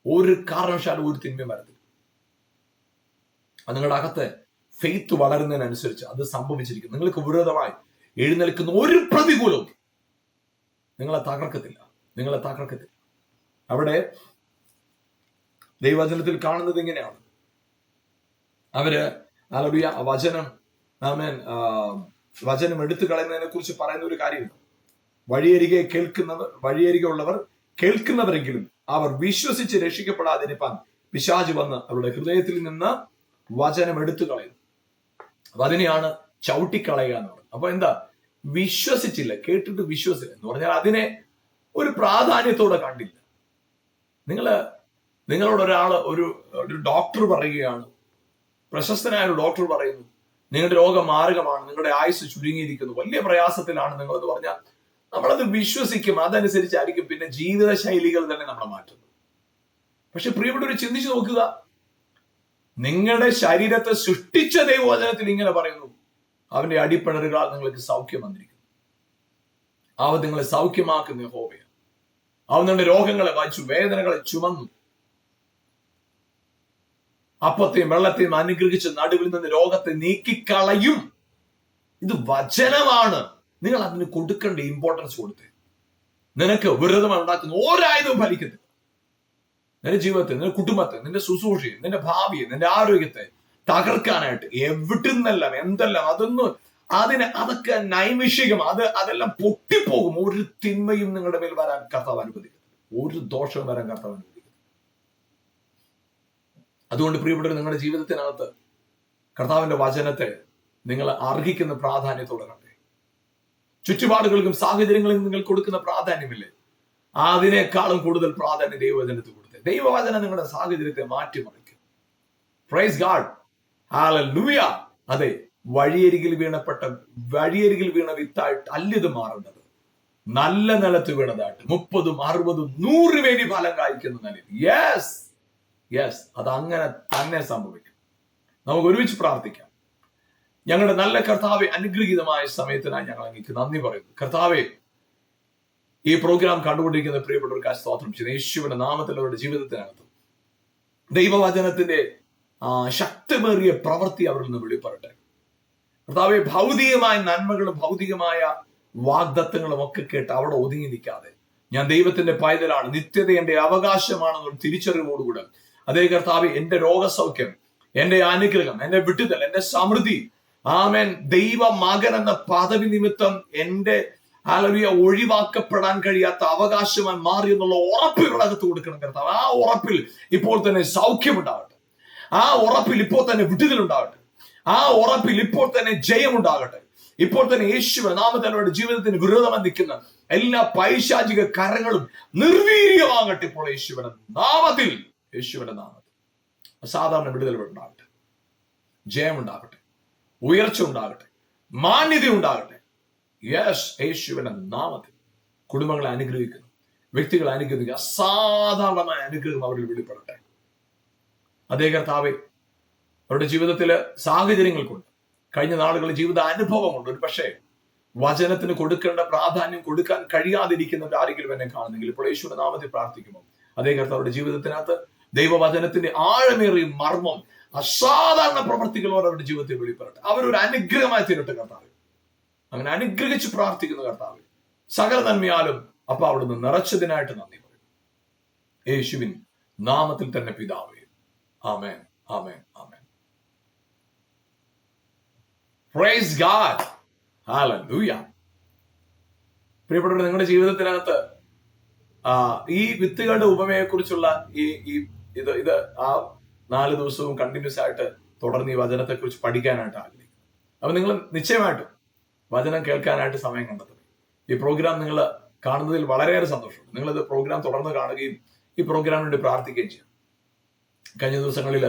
ഒരു കാരണവശാലും ഒരു തിന്മയും വരത്തില്ല. അത് നിങ്ങളുടെ അകത്ത് ഫെയ്ത്ത് വളരുന്നതിനനുസരിച്ച് അത് സംഭവിച്ചിരിക്കും. നിങ്ങൾക്ക് വിരോധമായി എഴുന്നേൽക്കുന്ന ഒരു പ്രതികൂലവും നിങ്ങളെ തകർക്കത്തില്ല. അവിടെ ദൈവവചനത്തിൽ കാണുന്നത് എങ്ങനെയാണ്? അവര് വചനം എടുത്തു കളയുന്നതിനെ കുറിച്ച് പറയുന്ന ഒരു കാര്യമുണ്ട്. വഴിയരികെ ഉള്ളവർ കേൾക്കുന്നവരെങ്കിലും അവർ വിശ്വസിച്ച് രക്ഷിക്കപ്പെടാതിരിക്കാൻ പിശാച് വന്ന് അവരുടെ ഹൃദയത്തിൽ നിന്ന് വചനം എടുത്തു കളയുന്നു. അപ്പൊ അതിനെയാണ് ചവിട്ടിക്കളയുക എന്ന് പറയുന്നത്. അപ്പൊ എന്താ? വിശ്വസിച്ചില്ല, കേട്ടിട്ട് വിശ്വസിച്ചില്ല എന്ന് പറഞ്ഞാൽ അതിനെ ഒരു പ്രാധാന്യത്തോടെ കണ്ടില്ല. നിങ്ങളോട് ഒരു ഡോക്ടർ പറയുകയാണ്, പ്രശസ്തനായ ഒരു ഡോക്ടർ പറയുന്നു, നിങ്ങളുടെ രോഗം മാരകമാണ്, നിങ്ങളുടെ ആയുസ് ചുരുങ്ങിയിരിക്കുന്നു, വലിയ പ്രയാസത്തിലാണ് നിങ്ങളെന്ന് പറഞ്ഞാൽ നമ്മളത് വിശ്വസിക്കും. അതനുസരിച്ചായിരിക്കും പിന്നെ ജീവിത ശൈലികൾ തന്നെ നമ്മളെ മാറ്റുന്നത്. പക്ഷെ പ്രിയപ്പെട്ടവർ, ചിന്തിച്ചു നോക്കുക, നിങ്ങളുടെ ശരീരത്തെ സൃഷ്ടിച്ച ദൈവവചനത്തിൽ ഇങ്ങനെ പറയുന്നു, അവന്റെ അടിപ്പിണറുകളാൽ നിങ്ങൾക്ക് സൗഖ്യം വന്നിരിക്കുന്നു. അവൻ നിങ്ങളെ സൗഖ്യമാക്കുന്ന യഹോവയാണ്. അവൻ നിങ്ങളുടെ രോഗങ്ങളെ വായിച്ചു, വേദനകളെ ചുമന്നു, അപ്പത്തെയും വെള്ളത്തെയും അനുഗ്രഹിച്ച് നടുവിൽ നിന്ന് രോഗത്തെ നീക്കിക്കളയും. ഇത് വചനമാണ്. നിങ്ങൾ അതിന് കൊടുക്കേണ്ട ഇമ്പോർട്ടൻസ് കൊടുത്തേ. നിനക്ക് വിരോധമായി ഉണ്ടാക്കുന്ന ഒരായുധവും ഫലിക്കത്തില്ല. നിന്റെ ജീവിതത്തെ, നിന്റെ കുടുംബത്തെ, നിന്റെ ശുശ്രൂഷയെ, നിന്റെ ഭാവിയെ, നിന്റെ ആരോഗ്യത്തെ തകർക്കാനായിട്ട് എവിടുന്നെല്ലാം എന്തെല്ലാം അതൊക്കെ നൈമിഷികം, അതെല്ലാം പൊട്ടിപ്പോകും. ഒരു തിന്മയും നിങ്ങളുടെ മേൽ വരാൻ കർത്താവ് അനുവദിക്കത്തില്ല. ഒരു ദോഷവും വരാൻ കർത്താവ് അനുവദിക്കത്തില്ല. അതുകൊണ്ട് പ്രിയപ്പെട്ടവർ, നിങ്ങളുടെ ജീവിതത്തിനകത്ത് കർത്താവിന്റെ വചനത്തെ നിങ്ങൾ അർഹിക്കുന്ന പ്രാധാന്യത്തോടെ കണ്ടേ. ചുറ്റുപാടുകൾക്കും സാഹചര്യങ്ങൾക്കും നിങ്ങൾ കൊടുക്കുന്ന പ്രാധാന്യമില്ലേ, അതിനേക്കാളും കൂടുതൽ പ്രാധാന്യം ദൈവവചനത്തിൽ കൊടുത്തേ. ദൈവവചനം നിങ്ങളുടെ സാഹചര്യത്തെ മാറ്റിമറിക്കും. Price God. ഹല്ലേലൂയ. അതെ, വഴിയരികിൽ വീണ വിത്തായിട്ട് അല്ലിത് മാറേണ്ടത് നല്ല നിലത്ത് വീണതായിട്ട് 30, 60, 100 വേണ്ടി ഫലം കായ്ക്കുന്ന നിലയിൽ. യെസ്, അത് അങ്ങനെ തന്നെ സംഭവിക്കും. നമുക്ക് ഒരുമിച്ച് പ്രാർത്ഥിക്കാം. ഞങ്ങളുടെ നല്ല കർത്താവെ, അനുഗ്രഹീതമായ സമയത്തിനായി ഞങ്ങൾ അങ്ങേക്ക് നന്ദി പറയുന്നു. കർത്താവെ, ഈ പ്രോഗ്രാം കണ്ടുകൊണ്ടിരിക്കുന്ന പ്രിയപ്പെട്ടവർക്ക് സ്തോത്രം ചെയ്യുന്നു. യേശുവിന്റെ നാമത്തിൽ അവരുടെ ജീവിതത്തിനകത്തും ദൈവവചനത്തിന്റെ ശക്തമേറിയ പ്രവൃത്തി അവരിൽ നിന്ന് വെളിപ്പെടട്ടെ. കർത്താവെ, ഭൗതികമായ നന്മകളും ഭൗതികമായ വാഗ്ദത്തങ്ങളും ഒക്കെ കേട്ട് അവിടെ ഒതുങ്ങി നിൽക്കാതെ, ഞാൻ ദൈവത്തിന്റെ പൈതലാണ്, നിത്യത എന്റെ അവകാശമാണെന്നുള്ള തിരിച്ചറിവോടുകൂടെ, അതേ കർത്താവെ, എന്റെ രോഗസൗഖ്യം, എന്റെ അനുഗ്രഹം, എന്റെ വിടുതൽ, എന്റെ സമൃദ്ധി, ആമേൻ, ദൈവ മകൻ എന്ന പദവി നിമിത്തം എന്റെ ഹല്ലേലൂയ ഒഴിവാക്കപ്പെടാൻ കഴിയാത്ത അവകാശമായി മാറി എന്നുള്ള ഉറപ്പ് ഇവരകത്ത് കൊടുക്കണം കർത്താവ്. ആ ഉറപ്പിൽ ഇപ്പോൾ തന്നെ സൗഖ്യമുണ്ടാകട്ടെ. ആ ഉറപ്പിൽ ഇപ്പോൾ തന്നെ വിടുതൽ ഉണ്ടാകട്ടെ. ആ ഉറപ്പിൽ ഇപ്പോൾ തന്നെ ജയമുണ്ടാകട്ടെ. ഇപ്പോൾ തന്നെ യേശുവിന്റെ നാമത്തിൽ അവരുടെ ജീവിതത്തിന് വിരോധമായി നിൽക്കുന്ന എല്ലാ പൈശാചിക കരങ്ങളും നിർവീര്യമാകട്ടെ ഇപ്പോൾ യേശുവിന്റെ നാമത്തിൽ. യേശുവിന്റെ നാമത്തിൽ അസാധാരണ വിടുതൽ ഉണ്ടാകട്ടെ, ജയമുണ്ടാകട്ടെ, ഉയർച്ച ഉണ്ടാകട്ടെ, മാന്യത ഉണ്ടാകട്ടെ. യെസ്, യേശുവിന്റെ നാമത്തിൽ കുടുംബങ്ങളെ അനുഗ്രഹിക്കുന്നു, വ്യക്തികളെ അനുഗ്രഹിക്കുക, അസാധാരണമായ അനുഗ്രഹം അവരിൽ വെളിപ്പെടട്ടെ. അതേ കർത്താവെ, അവരുടെ ജീവിതത്തില് സാഹചര്യങ്ങൾ കൊണ്ട്, കഴിഞ്ഞ നാളുകളിൽ ജീവിത അനുഭവം കൊണ്ട് ഒരു പക്ഷേ വചനത്തിന് കൊടുക്കേണ്ട പ്രാധാന്യം കൊടുക്കാൻ കഴിയാതിരിക്കുന്നവർ ആരെങ്കിലും എന്നെ കാണുന്നെങ്കിൽ ഇപ്പോൾ യേശുവിന്റെ നാമത്തിൽ പ്രാർത്ഥിക്കുമ്പോൾ അതേ കർത്താവരുടെ ജീവിതത്തിനകത്ത് ദൈവവചനത്തിന്റെ ആഴമേറിയ മർമ്മം, അസാധാരണ പ്രവർത്തികളോട് അവരുടെ ജീവിതത്തിൽ വെളിപ്പെടട്ടെ. അവരൊരു അനുഗ്രഹമായി തീരട്ടെ കർത്താവ്. അങ്ങനെ അനുഗ്രഹിച്ച് പ്രാർത്ഥിക്കുന്ന കർത്താവ് സകല നന്മയാലും അപ്പൊ അവിടുന്ന് നിറച്ചതിനായിട്ട് നന്ദി പറയും. യേശുവിൻ നാമത്തിൽ തന്നെ പിതാവേ, ആമേൻ, ആമേൻ, ആമേൻ. പ്രൈസ് ഗാഡ്, ഹല്ലേലൂയ. പ്രിയപ്പെട്ടവരെ, നിങ്ങളുടെ ജീവിതത്തിനകത്ത് ഈ വിത്തുകളുടെ ഉപമയെ കുറിച്ചുള്ള ഇത് ആ 4 ദിവസവും കണ്ടിന്യൂസ് ആയിട്ട് തുടർന്ന് ഈ വചനത്തെ കുറിച്ച് പഠിക്കാനായിട്ട് ആഗ്രഹിക്കുന്നു. അപ്പൊ നിങ്ങൾ നിശ്ചയമായിട്ടും വചനം കേൾക്കാനായിട്ട് സമയം കണ്ടെത്തണം. ഈ പ്രോഗ്രാം നിങ്ങൾ കാണുന്നതിൽ വളരെയേറെ സന്തോഷമുണ്ട്. നിങ്ങളിത് പ്രോഗ്രാം തുടർന്ന് കാണുകയും ഈ പ്രോഗ്രാമിന് വേണ്ടി പ്രാർത്ഥിക്കുകയും ചെയ്യും. കഴിഞ്ഞ ദിവസങ്ങളിൽ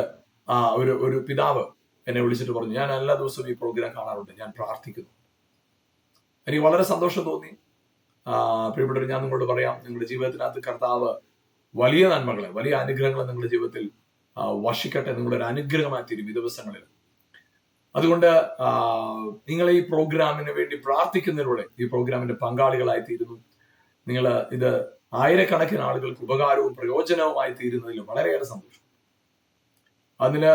ഒരു പിതാവ് എന്നെ വിളിച്ചിട്ട് പറഞ്ഞു, ഞാൻ എല്ലാ ദിവസവും ഈ പ്രോഗ്രാം കാണാറുണ്ട്, ഞാൻ പ്രാർത്ഥിക്കുന്നു. എനിക്ക് വളരെ സന്തോഷം തോന്നി. പ്രിയപ്പെട്ടവർ, ഞാൻ നിങ്ങളോട് പറയാം, നിങ്ങളുടെ ജീവിതത്തിനകത്ത് കർത്താവ് വലിയ നന്മകളെ, വലിയ അനുഗ്രഹങ്ങളെ നിങ്ങളുടെ ജീവിതത്തിൽ വർഷിക്കട്ടെ. നിങ്ങളുടെ ഒരു അനുഗ്രഹമായി തീരും ഈ ദിവസങ്ങളിൽ. അതുകൊണ്ട് നിങ്ങൾ ഈ പ്രോഗ്രാമിന് വേണ്ടി പ്രാർത്ഥിക്കുന്നതിലൂടെ ഈ പ്രോഗ്രാമിന്റെ പങ്കാളികളായി തീരുന്നു. നിങ്ങൾ ഇത് ആയിരക്കണക്കിന് ആളുകൾക്ക് ഉപകാരവും പ്രയോജനവുമായി തീരുന്നതിൽ വളരെയേറെ സന്തോഷം. അതിന്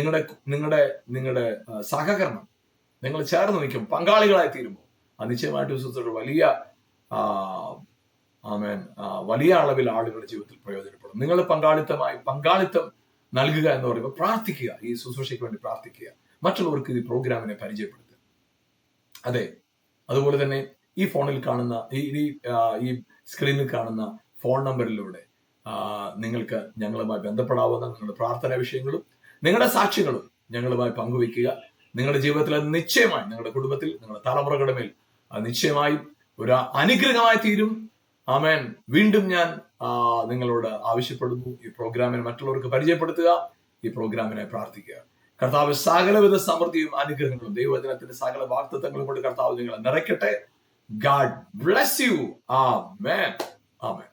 നിങ്ങളുടെ സഹകരണം, നിങ്ങൾ ചേർന്ന് നിൽക്കും പങ്കാളികളായി തീരുമ്പോൾ അത് നിശ്ചയമായിട്ട് വിശ്വസിച്ചിട്ട് വലിയ അളവിൽ ആളുകളുടെ ജീവിതത്തിൽ പ്രയോജനപ്പെടും. നിങ്ങൾ പങ്കാളിത്തം നൽകുക എന്ന് പറയുമ്പോൾ പ്രാർത്ഥിക്കുക, ഈ ശുശ്രൂഷയ്ക്ക് വേണ്ടി പ്രാർത്ഥിക്കുക, മറ്റുള്ളവർക്ക് ഈ പ്രോഗ്രാമിനെ പരിചയപ്പെടുത്തുക. അതെ, അതുപോലെ തന്നെ ഈ ഫോണിൽ കാണുന്ന ഈ സ്ക്രീനിൽ കാണുന്ന ഫോൺ നമ്പറിലൂടെ നിങ്ങൾക്ക് ഞങ്ങളുമായി ബന്ധപ്പെടാവുന്ന നിങ്ങളുടെ പ്രാർത്ഥനാ വിഷയങ്ങളും നിങ്ങളുടെ സാക്ഷ്യങ്ങളും ഞങ്ങളുമായി പങ്കുവയ്ക്കുക. നിങ്ങളുടെ ജീവിതത്തിൽ അത് നിശ്ചയമായി, നിങ്ങളുടെ കുടുംബത്തിൽ, നിങ്ങളുടെ തലമുറകളുടെ മേൽ അത് നിശ്ചയമായും ഒരു അനുഗ്രഹമായി തീരും. ആമേൻ. വീണ്ടും ഞാൻ നിങ്ങളോട് ആവശ്യപ്പെടുന്നു, ഈ പ്രോഗ്രാമിനെ മറ്റുള്ളവർക്ക് പരിചയപ്പെടുത്തുക, ഈ പ്രോഗ്രാമിനെ പ്രാർത്ഥിക്കുക. കർത്താവ് സകലവിധ സമൃദ്ധിയും അനുഗ്രഹങ്ങളും ദൈവവചനത്തിന്റെ സകല വാഗ്ദത്തങ്ങളും കൊണ്ട് കർത്താവ് നിങ്ങളെ നിറയ്ക്കട്ടെ. God bless you. ആമേൻ, ആമേൻ.